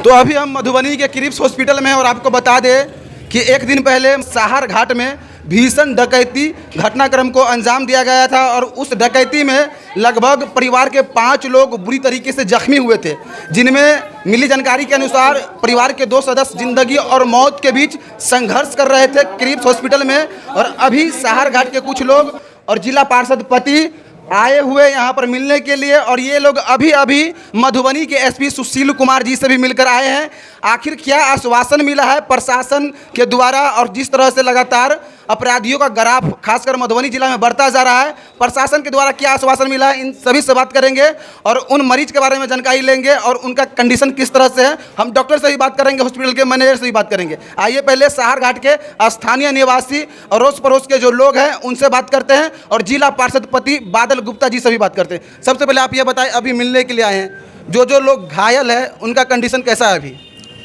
तो अभी हम मधुबनी के क्रिप्स हॉस्पिटल में हैं और आपको बता दें कि एक दिन पहले साहर घाट में भीषण डकैती घटनाक्रम को अंजाम दिया गया था और उस डकैती में लगभग परिवार के 5 लोग बुरी तरीके से जख्मी हुए थे, जिनमें मिली जानकारी के अनुसार परिवार के 2 सदस्य जिंदगी और मौत के बीच संघर्ष कर रहे थे क्रिप्स हॉस्पिटल में। और अभी साहर घाट के कुछ लोग और जिला पार्षद पति आए हुए यहाँ पर मिलने के लिए, और ये लोग अभी अभी मधुबनी के एसपी सुशील कुमार जी से भी मिलकर आए हैं। आखिर क्या आश्वासन मिला है प्रशासन के द्वारा और जिस तरह से लगातार अपराधियों का ग्राफ खासकर मधुबनी जिला में बढ़ता जा रहा है, प्रशासन के द्वारा क्या आश्वासन मिला है, इन सभी से बात करेंगे और उन मरीज के बारे में जानकारी लेंगे और उनका कंडीशन किस तरह से है। हम डॉक्टर से भी बात करेंगे, हॉस्पिटल के मैनेजर से भी बात करेंगे। आइए पहले साहर घाट के स्थानीय निवासी और रोस पड़ोस के जो लोग हैं उनसे बात करते हैं और जिला पार्षद पति बादल गुप्ता जी से भी बात करते हैं। सबसे पहले आप ये बताएं, अभी मिलने के लिए आए हैं, जो लोग घायल है उनका कंडीशन कैसा है? अभी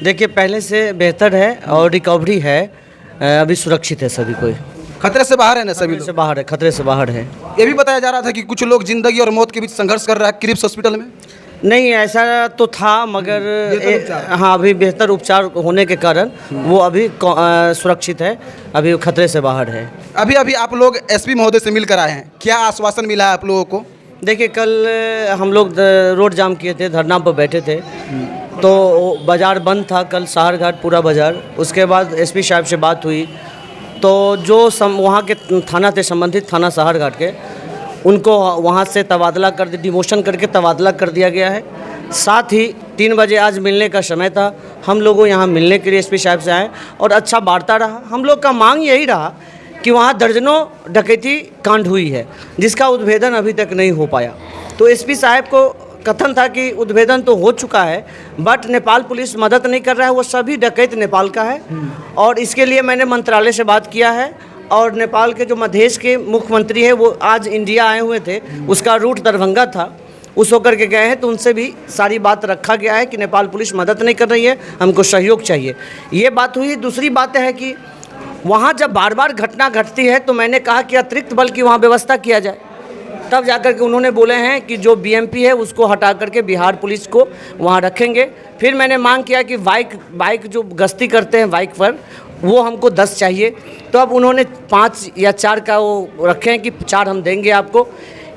देखिए पहले से बेहतर है और रिकवरी है, अभी सुरक्षित है। सभी कोई खतरे से बाहर है ना? सभी से बाहर है, खतरे से बाहर है। ये भी बताया जा रहा था कि कुछ लोग जिंदगी और मौत के बीच संघर्ष कर रहा है क्रिप्स हॉस्पिटल में। नहीं, ऐसा तो था मगर हाँ अभी बेहतर उपचार होने के कारण वो अभी सुरक्षित है, अभी खतरे से बाहर है। अभी अभी आप लोग एसपी महोदय से मिलकर आए हैं, क्या आश्वासन मिला है आप लोगों को? देखिए कल हम लोग रोड जाम किए थे, धरना पर बैठे थे, तो बाज़ार बंद था कल साहर घाट पूरा बाज़ार। उसके बाद एसपी साहब से बात हुई तो जो वहाँ के थाना थे संबंधित थाना साहर घाट के, उनको वहाँ से तबादला कर डिमोशन करके तबादला कर दिया गया है। साथ ही 3 बजे आज मिलने का समय था, हम लोगों यहाँ मिलने के लिए एसपी साहब से आए और अच्छा वार्ता रहा। हम लोग का मांग यही रहा कि वहाँ दर्जनों डकैती कांड हुई है जिसका उद्भेदन अभी तक नहीं हो पाया। तो एसपी साहब को कथन था कि उद्भेदन तो हो चुका है बट नेपाल पुलिस मदद नहीं कर रहा है, वो सभी डकैत नेपाल का है। और इसके लिए मैंने मंत्रालय से बात किया है और नेपाल के जो मधेश के मुख्यमंत्री हैं वो आज इंडिया आए हुए थे, उसका रूट दरभंगा था, उस होकर के गए हैं, तो उनसे भी सारी बात रखा गया है कि नेपाल पुलिस मदद नहीं कर रही है, हमको सहयोग चाहिए। ये बात हुई। दूसरी बात है कि वहाँ जब बार बार घटना घटती है तो मैंने कहा कि अतिरिक्त बल की वहाँ व्यवस्था किया जाए, तब जाकर के उन्होंने बोले हैं कि जो बीएमपी है उसको हटा करके बिहार पुलिस को वहाँ रखेंगे। फिर मैंने मांग किया कि बाइक जो गश्ती करते हैं बाइक पर वो हमको 10 चाहिए, तो अब उन्होंने 5 या 4 का वो रखे हैं कि 4 हम देंगे आपको।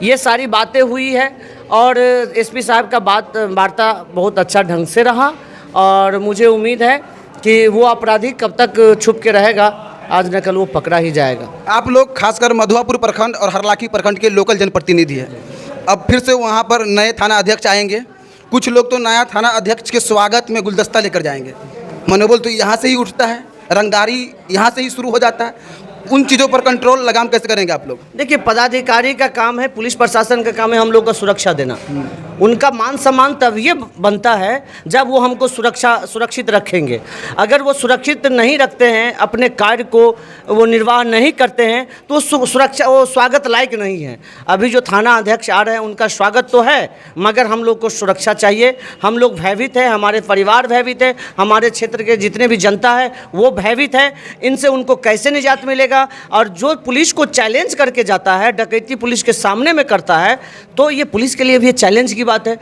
ये सारी बातें हुई है और एसपी साहब का वार्ता बहुत अच्छा ढंग से रहा और मुझे उम्मीद है कि वो अपराधी कब तक छुप के रहेगा, आज न कल वो पकड़ा ही जाएगा। आप लोग खासकर मधुआपुर प्रखंड और हरलाखी प्रखंड के लोकल जनप्रतिनिधि हैं, अब फिर से वहाँ पर नए थाना अध्यक्ष आएंगे, कुछ लोग तो नया थाना अध्यक्ष के स्वागत में गुलदस्ता लेकर जाएंगे। मनोबल तो यहाँ से ही उठता है, रंगदारी यहाँ से ही शुरू हो जाता है। उन चीज़ों पर कंट्रोल लगाम कैसे करेंगे आप लोग? देखिए पदाधिकारी का काम है, पुलिस प्रशासन का काम है हम लोग का सुरक्षा देना। उनका मान सम्मान तब ये बनता है जब वो हमको सुरक्षित रखेंगे। अगर वो सुरक्षित नहीं रखते हैं, अपने कार्य को वो निर्वाह नहीं करते हैं तो सुरक्षा वो स्वागत लायक नहीं है। अभी जो थाना अध्यक्ष आ रहे हैं उनका स्वागत तो है मगर हम लोग को सुरक्षा चाहिए। हम लोग भयभीत हैं, हमारे परिवार भयभीत है, हमारे क्षेत्र के जितने भी जनता है वो भयभीत है। इनसे उनको कैसे निजात मिलेगा? और जो पुलिस को चैलेंज करके जाता है, डकैती पुलिस के सामने में करता है, तो ये पुलिस के लिए भी चैलेंज की बात है।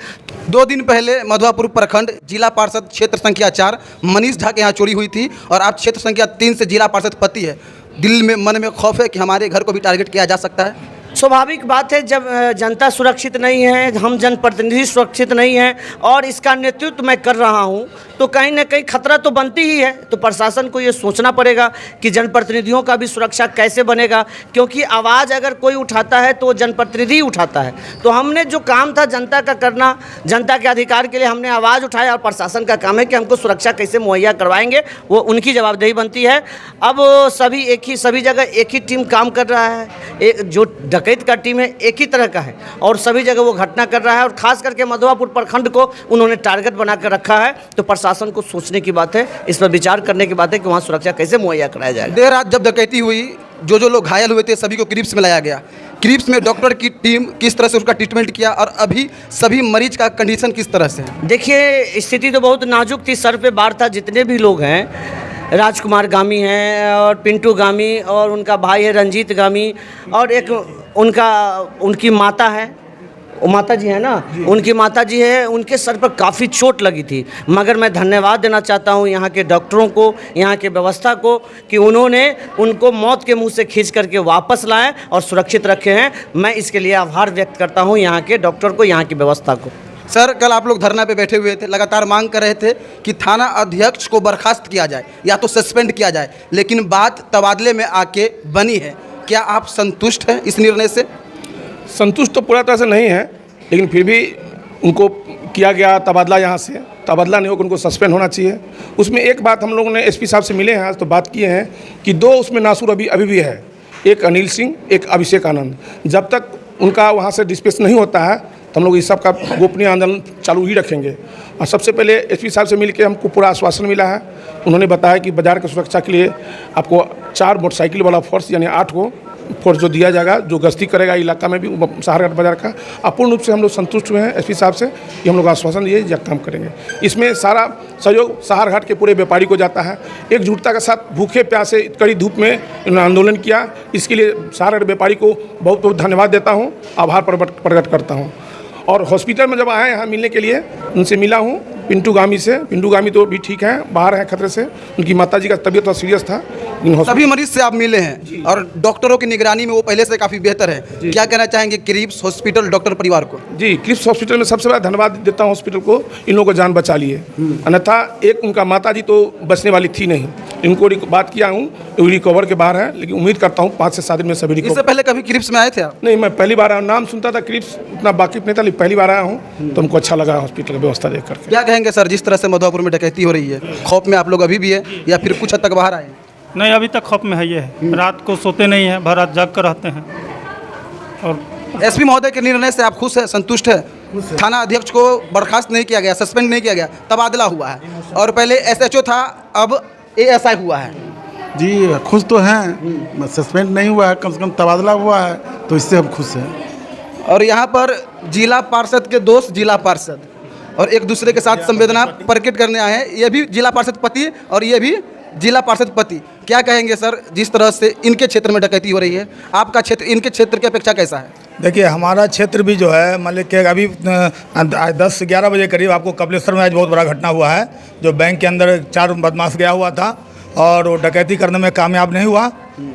2 दिन पहले मधुआपुर प्रखंड जिला पार्षद क्षेत्र संख्या 4 मनीष झा के यहाँ चोरी हुई थी और आप क्षेत्र संख्या 3 से जिला पार्षद पति है। दिल में मन में खौफ है कि हमारे घर को भी टारगेट किया जा सकता है। स्वाभाविक बात है, जब जनता सुरक्षित नहीं है, हम जनप्रतिनिधि सुरक्षित नहीं हैं और इसका नेतृत्व मैं कर रहा हूं, तो कहीं ना कहीं खतरा तो बनती ही है। तो प्रशासन को ये सोचना पड़ेगा कि जनप्रतिनिधियों का भी सुरक्षा कैसे बनेगा, क्योंकि आवाज़ अगर कोई उठाता है तो जनप्रतिनिधि उठाता है। तो हमने जो काम था जनता का करना, जनता के अधिकार के लिए हमने आवाज़ उठाया और प्रशासन का काम है कि हमको सुरक्षा कैसे मुहैया करवाएंगे, वो उनकी जवाबदेही बनती है। अब सभी जगह एक ही टीम काम कर रहा है, जो डकैत का टीम है एक ही तरह का है और सभी जगह वो घटना कर रहा है और खास करके मधुआपुर प्रखंड को उन्होंने टारगेट बना कर रखा है। तो प्रशासन को सोचने की बात है, इस पर विचार करने की बात है कि वहाँ सुरक्षा कैसे मुहैया कराया जाएगा। देर रात जब डकैती हुई, जो लोग घायल हुए थे सभी को क्रिप्स में लाया गया। क्रिप्स में डॉक्टर की टीम किस तरह से उसका ट्रीटमेंट किया और अभी सभी मरीज का कंडीशन किस तरह से है? देखिए स्थिति तो बहुत नाजुक थी, सर पे बार था। जितने भी लोग हैं, राजकुमार गामी हैं और पिंटू गामी और उनका भाई है रंजीत गामी और एक उनकी माता है वो माता जी है ना, उनकी माता जी है, उनके सर पर काफ़ी चोट लगी थी। मगर मैं धन्यवाद देना चाहता हूँ यहाँ के डॉक्टरों को, यहाँ के व्यवस्था को, कि उन्होंने उनको मौत के मुंह से खींच करके वापस लाए और सुरक्षित रखे हैं। मैं इसके लिए आभार व्यक्त करता हूँ यहाँ के डॉक्टर को, यहाँ की व्यवस्था को। सर, कल आप लोग धरना पे बैठे हुए थे, लगातार मांग कर रहे थे कि थाना अध्यक्ष को बर्खास्त किया जाए या तो सस्पेंड किया जाए, लेकिन बात तबादले में आके बनी है। क्या आप संतुष्ट हैं इस निर्णय से? संतुष्ट तो पूरा तरह से नहीं है, लेकिन फिर भी उनको किया गया तबादला, यहाँ से तबादला नहीं होकर उनको सस्पेंड होना चाहिए। उसमें एक बात हम लोगों ने एसपी साहब से मिले हैं आज, तो बात किए हैं कि 2 उसमें नासूर अभी भी है, एक अनिल सिंह, एक अभिषेक आनंद। जब तक उनका वहाँ से डिस्पेस नहीं होता है तो हम लोग इस सब का गोपनीय आंदोलन चालू ही रखेंगे। और सबसे पहले एसपी साहब से मिलकर हमको पूरा आश्वासन मिला है। उन्होंने बताया कि बाज़ार की सुरक्षा के लिए आपको 4 मोटरसाइकिल वाला फोर्स यानी 8 को फोर्स जो दिया जाएगा, जो गश्ती करेगा इलाका में भी सहारघाट बाजार का। अपूर्ण रूप से हम लोग संतुष्ट हुए हैं एसपी साहब से कि हम लोग आश्वासन दिए या काम करेंगे। इसमें सारा सहयोग सहारघाट के पूरे व्यापारी को जाता है। एकजुटता के साथ भूखे प्यासे कड़ी धूप में इन्होंने आंदोलन किया, इसके लिए सहारघाट व्यापारी को बहुत बहुत धन्यवाद देता हूँ, आभार प्रकट करता हूँ। और हॉस्पिटल में जब आए यहाँ मिलने के लिए, उनसे मिला हूँ पिंटू गामी से। पिंटू गामी तो भी ठीक है, बाहर है खतरे से, उनकी माताजी का तबीयत बहुत सीरियस था। सभी मरीज से आप मिले हैं और डॉक्टरों की निगरानी में वो पहले से काफ़ी बेहतर है। क्या कहना चाहेंगे क्रिप्स हॉस्पिटल डॉक्टर परिवार को? जी, क्रिप्स हॉस्पिटल में सबसे बड़ा धन्यवाद देता हूँ हॉस्पिटल को, इन लोगों को जान बचा लिए। अन्यथा एक उनका माताजी तो बचने वाली थी नहीं। इनको बात किया हूँ, रिकवर के बाहर है, लेकिन उम्मीद करता हूँ 5 से 7 दिन में सभी रिकवर। इससे पहले कभी क्रिप्स में आए थे आप? नहीं, मैं पहली बार आया हूँ। नाम सुनता था क्रिप्स, उतना वाकिफ नहीं था, लेकिन पहली बार आया हूँ तो हमको अच्छा लगा हॉस्पिटल की व्यवस्था देख करके। क्या कहेंगे सर, जिस तरह से मधुआपुर में डकैती हो रही है, खौफ में आप लोग अभी भी है या फिर कुछ हद तक बाहर आए? नहीं, अभी तक खौफ में है। ये रात को सोते नहीं हैं, भर रात जाग कर रहते हैं। और एसपी महोदय के निर्णय से आप खुश है, संतुष्ट है? थाना अध्यक्ष को बर्खास्त नहीं किया गया, सस्पेंड नहीं किया गया, तबादला हुआ है, और पहले एसएचओ था, अब एएसआई हुआ है। जी, खुश तो हैं, सस्पेंड नहीं हुआ है, कम से कम तबादला हुआ है, तो इससे हम खुश हैं। और यहाँ पर जिला पार्षद के दोस्त जिला पार्षद और एक दूसरे के साथ संवेदना प्रकट करने आए हैं। ये भी जिला पार्षद पति और ये भी जिला पार्षद पति। क्या कहेंगे सर, जिस तरह से इनके क्षेत्र में डकैती हो रही है, आपका क्षेत्र इनके क्षेत्र की अपेक्षा कैसा है? देखिए, हमारा क्षेत्र भी जो है, मान लीजिए कि अभी 10-11 बजे करीब आपको कपिलेश्वर में आज बहुत बड़ा घटना हुआ है, जो बैंक के अंदर 4 बदमाश गया हुआ था और वो डकैती करने में कामयाब नहीं हुआ,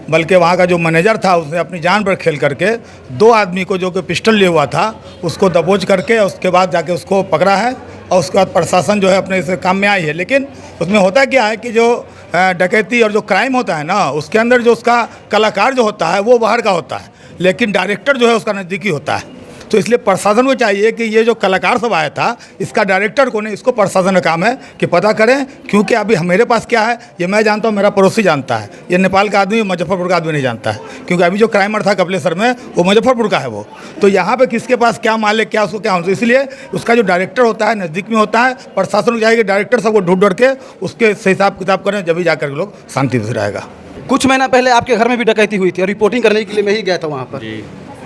बल्कि वहाँ का जो मैनेजर था उसने अपनी जान पर खेल करके 2 आदमी को जो कि पिस्टल लिए हुआ था उसको दबोच करके उसके बाद जाके उसको पकड़ा है। और उसके बाद प्रशासन जो है अपने इस काम में आई है। लेकिन उसमें होता क्या है कि जो डकैती और जो क्राइम होता है ना, उसके अंदर जो उसका कलाकार जो होता है वो बाहर का होता है, लेकिन डायरेक्टर जो है उसका नज़दीकी होता है। तो इसलिए प्रशासन को चाहिए कि ये जो कलाकार सब आया था, इसका डायरेक्टर को नहीं, इसको प्रशासन का काम है कि पता करें। क्योंकि अभी मेरे पास क्या है ये मैं जानता हूँ, मेरा पड़ोसी जानता है, ये नेपाल का आदमी मुजफ्फरपुर का आदमी नहीं जानता है। क्योंकि अभी जो क्राइमर था कपिलेश्वर में वो मुजफ्फरपुर का है वो। तो यहाँ पे किसके पास क्या माल है, क्या उसको क्या होता है, इसलिए उसका जो डायरेक्टर होता है नज़दीक में होता है। प्रशासन को चाहिए कि डायरेक्टर सबको ढूंढ के उसके से हिसाब किताब करें, जब भी जाकर लोग शांति से रहेगा। कुछ महीना पहले आपके घर में भी डकैती हुई थी और रिपोर्टिंग करने के लिए मैं ही गया था वहाँ पर।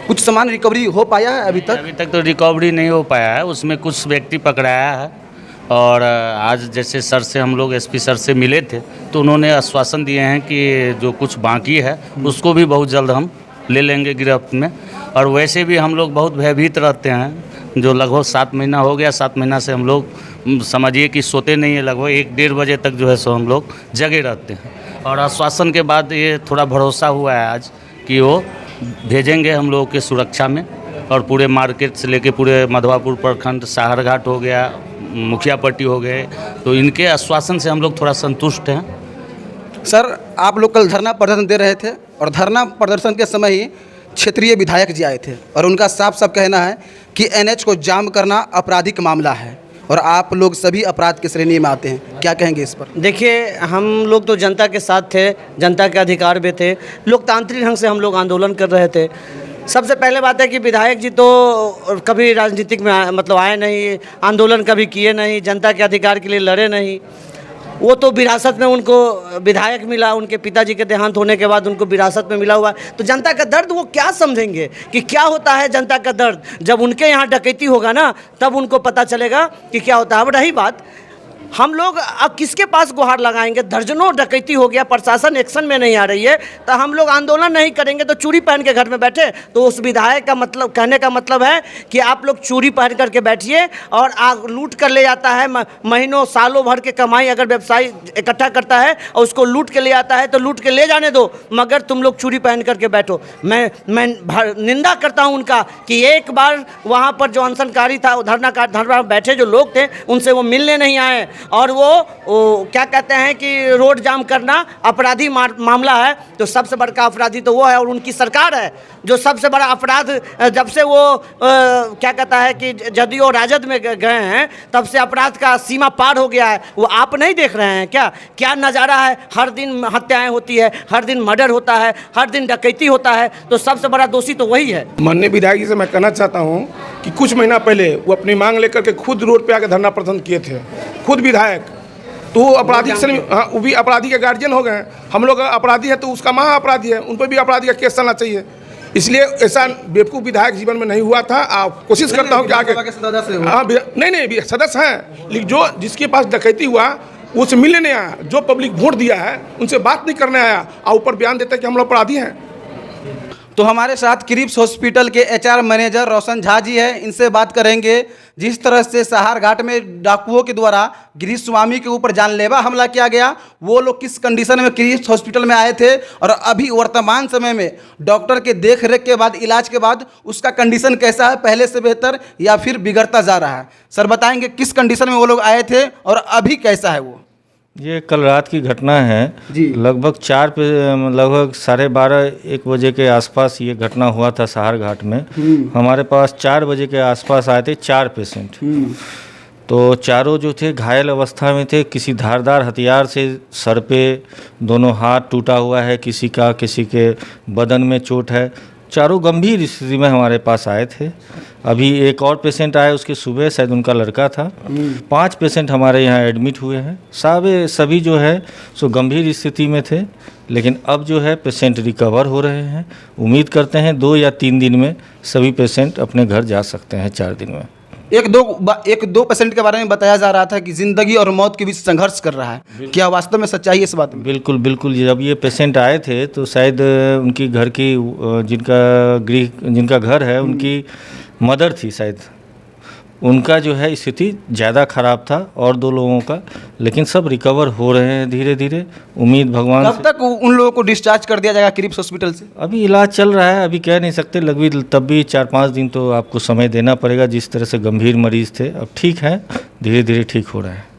कुछ सामान रिकवरी हो पाया है अभी तक? अभी तक तो रिकवरी नहीं हो पाया है, उसमें कुछ व्यक्ति पकड़ाया है। और आज जैसे सर से हम लोग एसपी सर से मिले थे तो उन्होंने आश्वासन दिए हैं कि जो कुछ बाकी है उसको भी बहुत जल्द हम ले लेंगे गिरफ्त में। और वैसे भी हम लोग बहुत भयभीत रहते हैं, जो लगभग 7 महीना हो गया। 7 महीना से हम लोग समझिए कि सोते नहीं है, लगभग 1-1.5 बजे तक जो है सो हम लोग जगे रहते हैं। और आश्वासन के बाद ये थोड़ा भरोसा हुआ है आज कि वो भेजेंगे हम लोगों के सुरक्षा में। और पूरे मार्केट से लेके पूरे मधुआपुर प्रखंड, सहारघाट हो गया, मुखिया पट्टी हो गए, तो इनके आश्वासन से हम लोग थोड़ा संतुष्ट हैं। सर, आप लोग कल धरना प्रदर्शन दे रहे थे और धरना प्रदर्शन के समय ही क्षेत्रीय विधायक जी आए थे और उनका साफ साफ कहना है कि एनएच को जाम करना आपराधिक मामला है और आप लोग सभी अपराध की श्रेणी में आते हैं। क्या कहेंगे इस पर? देखिए, हम लोग तो जनता के साथ थे, जनता के अधिकार में थे, लोकतांत्रिक ढंग से हम लोग आंदोलन कर रहे थे। सबसे पहले बात है कि विधायक जी तो कभी राजनीतिक में मतलब आए नहीं, आंदोलन कभी किए नहीं, जनता के अधिकार के लिए लड़े नहीं। वो तो विरासत में उनको विधायक मिला, उनके पिताजी के देहांत होने के बाद उनको विरासत में मिला हुआ। तो जनता का दर्द वो क्या समझेंगे कि क्या होता है जनता का दर्द? जब उनके यहाँ डकैती होगा ना, तब उनको पता चलेगा कि क्या होता है। अब रही बात, हम लोग अब किसके पास गुहार लगाएंगे? दर्जनों डकैती हो गया, प्रशासन एक्शन में नहीं आ रही है, तो हम लोग आंदोलन नहीं करेंगे तो चूड़ी पहन के घर में बैठे? तो उस विधायक का मतलब, कहने का मतलब है कि आप लोग चूड़ी पहन करके बैठिए और आग लूट कर ले जाता है, महीनों सालों भर के कमाई अगर व्यवसायी इकट्ठा करता है और उसको लूट के ले आता है तो लूट के ले जाने दो, मगर तुम लोग चूड़ी पहन करके बैठो। मैं निंदा करता हूं उनका कि एक बार वहां पर जो अनशनकारी था, धरना बैठे जो लोग थे, उनसे वो मिलने नहीं आए और वो क्या कहते हैं कि रोड जाम करना अपराधी मामला है। तो सबसे बड़का अपराधी तो वो है और उनकी सरकार है जो सबसे बड़ा अपराध, जब से वो क्या कहता है कि जदयू और राजद में गए हैं तब से अपराध का सीमा पार हो गया है। वो आप नहीं देख रहे हैं क्या नज़ारा है? हर दिन हत्याएं होती है, हर दिन मर्डर होता है, हर दिन डकैती होता है, तो सबसे बड़ा दोषी तो वही है। माननीय विधायक जी से मैं कहना चाहता हूँ कि कुछ महीना पहले वो अपनी मांग लेकर के खुद रोड पे आकर धरना प्रदर्शन किए थे, खुद विधायक। तो वो अपराधी हाँ, वो भी अपराधी के गार्जियन हो गए हैं। हम लोग अपराधी है तो उसका महा अपराधी है, उन पर भी अपराधी का केस चलना चाहिए। इसलिए ऐसा बेवकूफ़ विधायक जीवन में नहीं हुआ था। आप कोशिश करता हूँ कि आगे हाँ नहीं सदस्य हैं, लेकिन जो जिसके पास डकैती हुआ वो से मिलने नहीं आया, जो पब्लिक वोट दिया है उनसे बात नहीं करने आया और ऊपर बयान देता है कि हम लोग अपराधी हैं। तो हमारे साथ क्रिप्स हॉस्पिटल के एचआर मैनेजर रोशन झा जी हैं, इनसे बात करेंगे जिस तरह से सहार घाट में डाकुओं के द्वारा गिरीश स्वामी के ऊपर जानलेवा हमला किया गया, वो लोग किस कंडीशन में क्रिप्स हॉस्पिटल में आए थे और अभी वर्तमान समय में डॉक्टर के देख रेख के बाद, इलाज के बाद उसका कंडीशन कैसा है, पहले से बेहतर या फिर बिगड़ता जा रहा है। सर बताएंगे किस कंडीशन में वो लोग आए थे और अभी कैसा है वो? ये कल रात की घटना है जी। लगभग 12:30-1 बजे के आसपास ये घटना हुआ था सहार घाट में। हमारे पास 4 बजे के आसपास आए थे 4 पेशेंट। तो चारों जो थे घायल अवस्था में थे, किसी धारदार हथियार से सर पे दोनों हाथ टूटा हुआ है, किसी के बदन में चोट है। चारों गंभीर स्थिति में हमारे पास आए थे। अभी एक और पेशेंट आए, उसके सुबह शायद उनका लड़का था। 5 पेशेंट हमारे यहाँ एडमिट हुए हैं, सभी जो है सो गंभीर स्थिति में थे, लेकिन अब जो है पेशेंट रिकवर हो रहे हैं। उम्मीद करते हैं 2 या 3 दिन में सभी पेशेंट अपने घर जा सकते हैं, 4 दिन में। एक दो पेशेंट के बारे में बताया जा रहा था कि जिंदगी और मौत के बीच संघर्ष कर रहा है, क्या वास्तव में सच्चाई है इस बात में? बिल्कुल। जब ये पेशेंट आए थे तो शायद उनकी घर की जिनका घर है उनकी मदर थी, शायद उनका जो है स्थिति ज़्यादा ख़राब था और 2 लोगों का, लेकिन सब रिकवर हो रहे हैं धीरे धीरे। उम्मीद भगवान कब तक उन लोगों को डिस्चार्ज कर दिया जाएगा क्रिप्स हॉस्पिटल से? अभी इलाज चल रहा है, अभी कह नहीं सकते, तब भी 4-5 दिन तो आपको समय देना पड़ेगा। जिस तरह से गंभीर मरीज़ थे, अब ठीक है, धीरे धीरे ठीक हो रहा है।